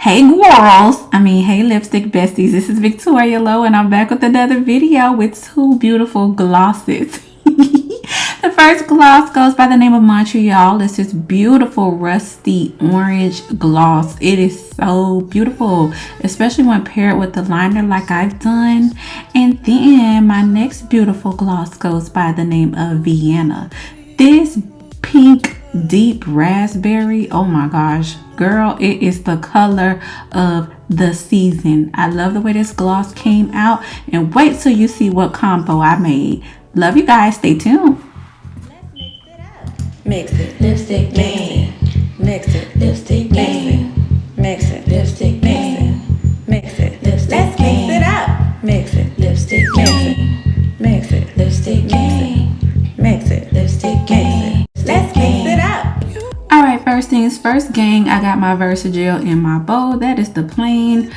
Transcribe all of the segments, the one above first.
Hey girls, hey lipstick besties, this is Victoria Lowe and I'm back with another video with two beautiful glosses. The first gloss goes by the name of Montreal. It's this beautiful rusty orange gloss. It is so beautiful, especially when paired with the liner like I've done. And then my next beautiful gloss goes by the name of Vienna. This pink deep raspberry, oh my gosh girl, it is the color of the season. I love the way this gloss came out, and wait till you see what combo I made. Love you guys, stay tuned. Mix it, lipstick man. Mix it, lipstick man. Mix it, lipstick man. Mix it, lipstick man. Let's mix it up. Mix it, lipstick man. Mix it, lipstick man. Mix it, lipstick man. Let's mix it up. Alright, first things first, gang. I got my Versagel in my bowl. That is the plain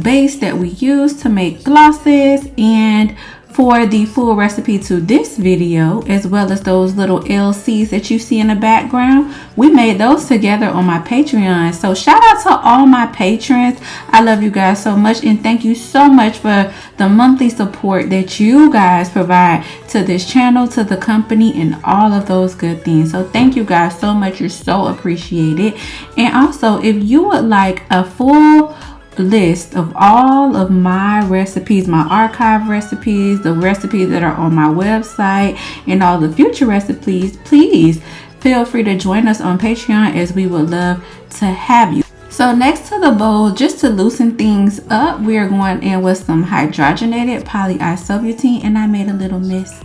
base that we use to make glosses. And for the full recipe to this video, as well as those little LCs that you see in the background, we made those together on my Patreon. So shout out to all my patrons. I love you guys so much, and thank you so much for the monthly support that you guys provide to this channel, to the company, and all of those good things. So thank you guys so much. You're so appreciated. And also, if you would like a full list of all of my recipes, my archive recipes, the recipes that are on my website, and all the future recipes, please feel free to join us on Patreon, as we would love to have you. So next to the bowl, just to loosen things up, we are going in with some hydrogenated polyisobutene, and I made a little mess.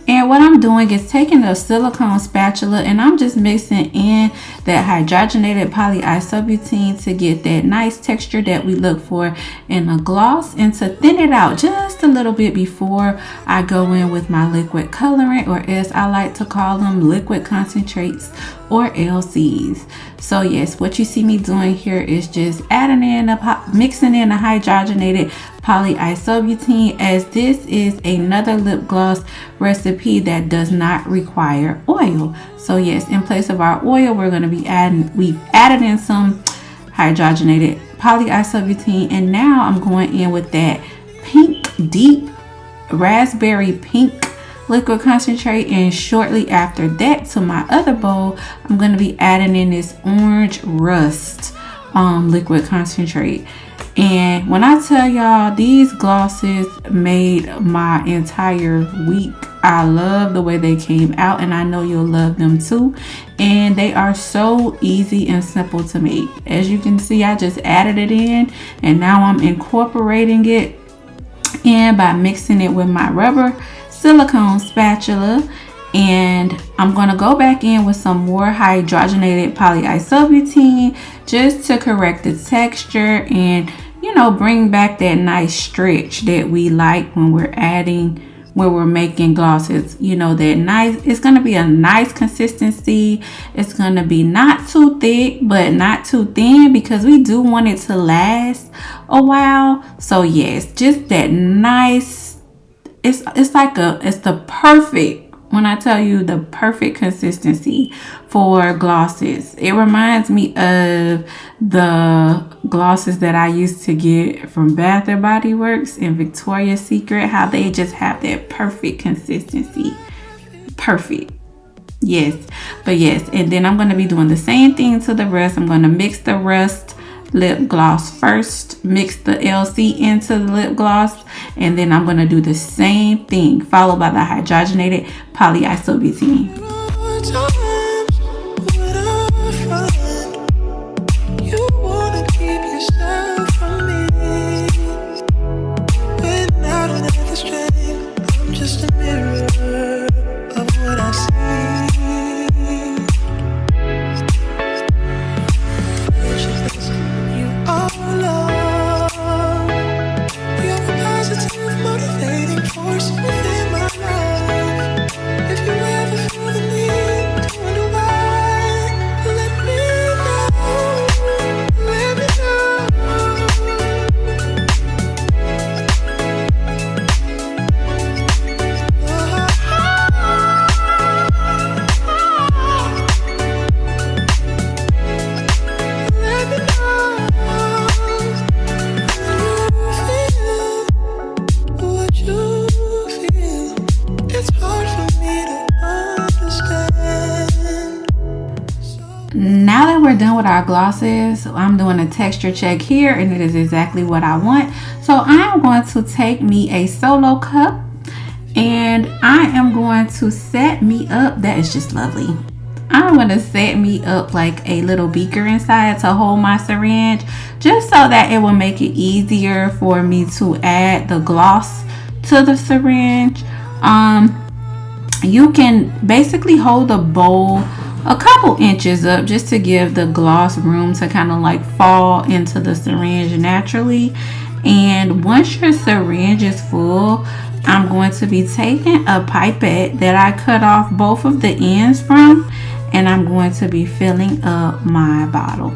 And what I'm doing is taking a silicone spatula and I'm just mixing in that hydrogenated polyisobutene to get that nice texture that we look for in a gloss, and to thin it out just a little bit before I go in with my liquid colorant, or as I like to call them, liquid concentrates, or LCs. So yes, what you see me doing here is just adding in mixing in the hydrogenated polyisobutene, as this is another lip gloss recipe that does not require oil. So yes, in place of our oil, we're going to be we've added in some hydrogenated polyisobutene, and now I'm going in with that pink, deep raspberry pink liquid concentrate, and shortly after that, to my other bowl, I'm going to be adding in this orange rust liquid concentrate. And when I tell y'all, these glosses made my entire week. I love the way they came out, and I know you'll love them too. And they are so easy and simple to make. As you can see, I just added it in, and now I'm incorporating it in by mixing it with my rubber silicone spatula. And I'm going to go back in with some more hydrogenated polyisobutene just to correct the texture and, you know, bring back that nice stretch that we like when we're making glosses. You know, that nice, it's going to be a nice consistency. It's going to be not too thick but not too thin, because we do want it to last a while. So yes, just that nice, it's the perfect, when I tell you the perfect consistency for glosses. It reminds me of the glosses that I used to get from Bath & Body Works and Victoria's Secret, how they just have that perfect consistency. Perfect. Yes. But yes, and then I'm going to be doing the same thing to the rest. I'm going to mix the rust lip gloss first, mix the LC into the lip gloss, and then I'm going to do the same thing, followed by the hydrogenated polyisobutene. Motivating force within my life. If you ever feel the need we're done with our glosses, I'm doing a texture check here, and it is exactly what I want. So I'm going to take me a solo cup, and I am going to set me up. That is just lovely. I'm going to set me up like a little beaker inside to hold my syringe, just so that it will make it easier for me to add the gloss to the syringe. You can basically hold the bowl a couple inches up just to give the gloss room to kind of like fall into the syringe naturally. And once your syringe is full, I'm going to be taking a pipette that I cut off both of the ends from, and I'm going to be filling up my bottle.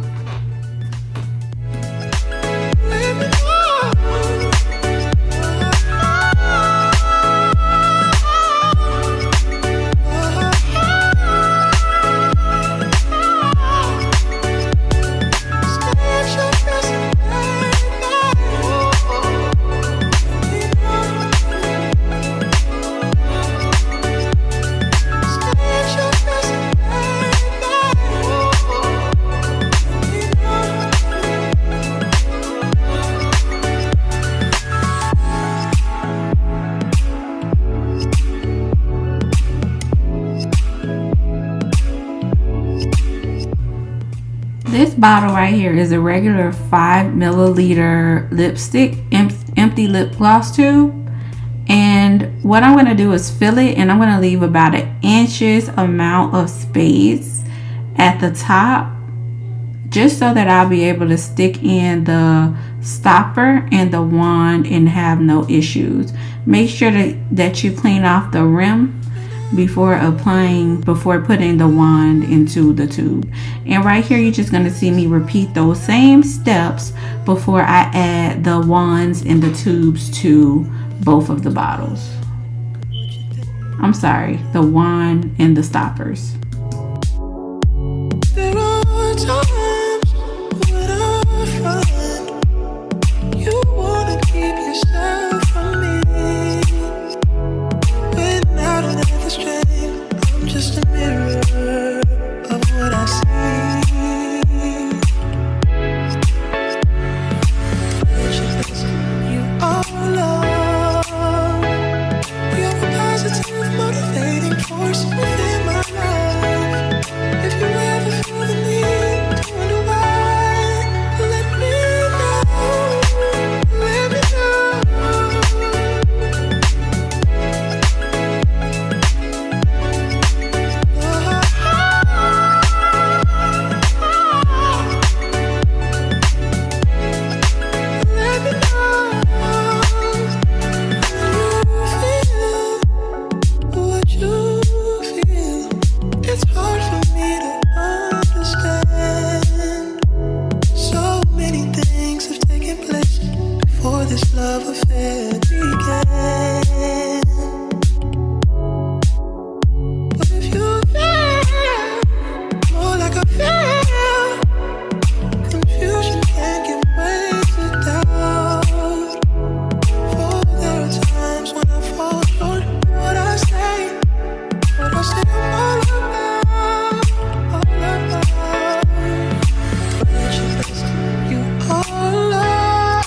This bottle right here is a regular 5 milliliter lipstick, empty lip gloss tube. And what I'm going to do is fill it, and I'm going to leave about an inch's amount of space at the top, just so that I'll be able to stick in the stopper and the wand and have no issues. Make sure that you clean off the rim before putting the wand into the tube. And right here, you're just going to see me repeat those same steps before I add the wands and the tubes to both of the bottles. I'm sorry, the wand and the stoppers. There are times when I find you wanna keep yourself from me. When I don't have the strength, I'm just a mirror of what I see. You are love. You're a positive, motivating force within my life. If you ever feel the need to wonder why, let me know. Let me what you feel. It's hard for me to understand. So many things have taken place before this love affair began. But if you feel more like I feel, confusion can give way to doubt. For there are times when I fall short of what I say I'm all about. You are love.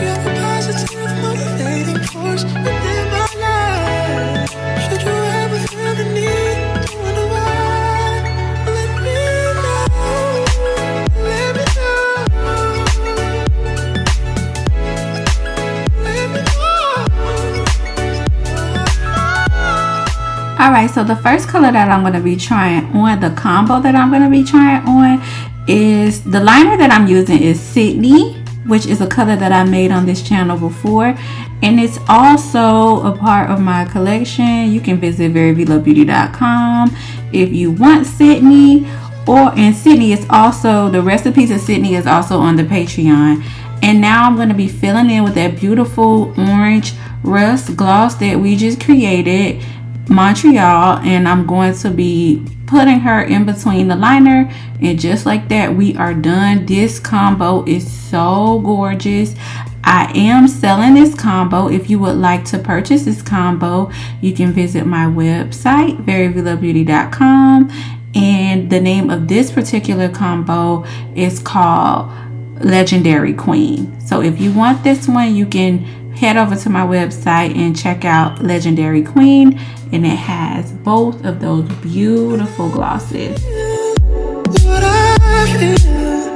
You're the positive, motivating force within my life. Should you ever feel the need to wonder why, let me know. Let me know. Let me know. Alright, so the first color that I'm going to be trying on, the combo that I'm going to be trying on, is the liner that I'm using is Sydney, which is a color that I made on this channel before, and it's also a part of my collection. You can visit veryveelobeauty.com if you want Sydney, and Sydney is also, the recipes of Sydney is also on the Patreon. And now I'm going to be filling in with that beautiful orange rust gloss that we just created, Montreal, and I'm going to be putting her in between the liner, and just like that, we are done. This combo is so gorgeous. I am selling this combo. If you would like to purchase this combo, you can visit my website, veryveelobeauty.com, And the name of this particular combo is called Legendary Queen. So if you want this one, you can head over to my website and check out Legendary Queen, and it has both of those beautiful glosses. What I feel,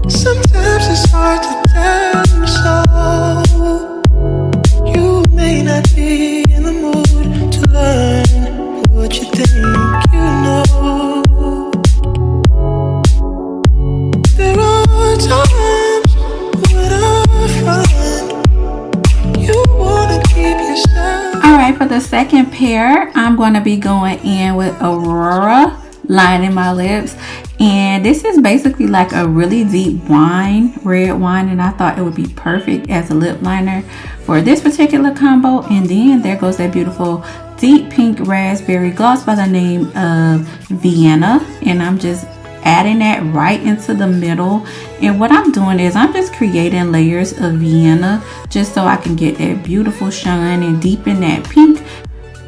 sometimes it's hard to tell you so. You may not be in the mood to learn what you think you know. There are times when I find you wanna keep yourself. Alright, for the second pair, I'm going to be going in with Aurora, lining my lips. And this is basically like a really deep wine, red wine, and I thought it would be perfect as a lip liner for this particular combo. And then there goes that beautiful deep pink raspberry gloss by the name of Vienna, and I'm just adding that right into the middle. And what I'm doing is I'm just creating layers of Vienna just so I can get that beautiful shine and deepen that pink.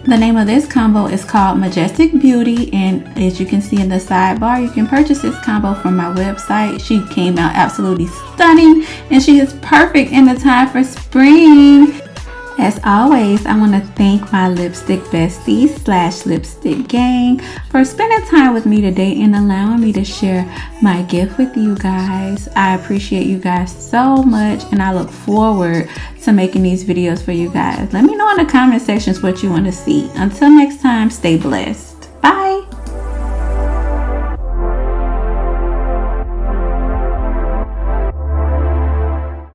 The name of this combo is called Majestic Beauty, and as you can see in the sidebar, you can purchase this combo from my website. She came out absolutely stunning, and she is perfect in the time for spring. As always, I want to thank my lipstick besties / lipstick gang for spending time with me today and allowing me to share my gift with you guys. I appreciate you guys so much, and I look forward to making these videos for you guys. Let me know in the comment sections what you want to see. Until next time, stay blessed.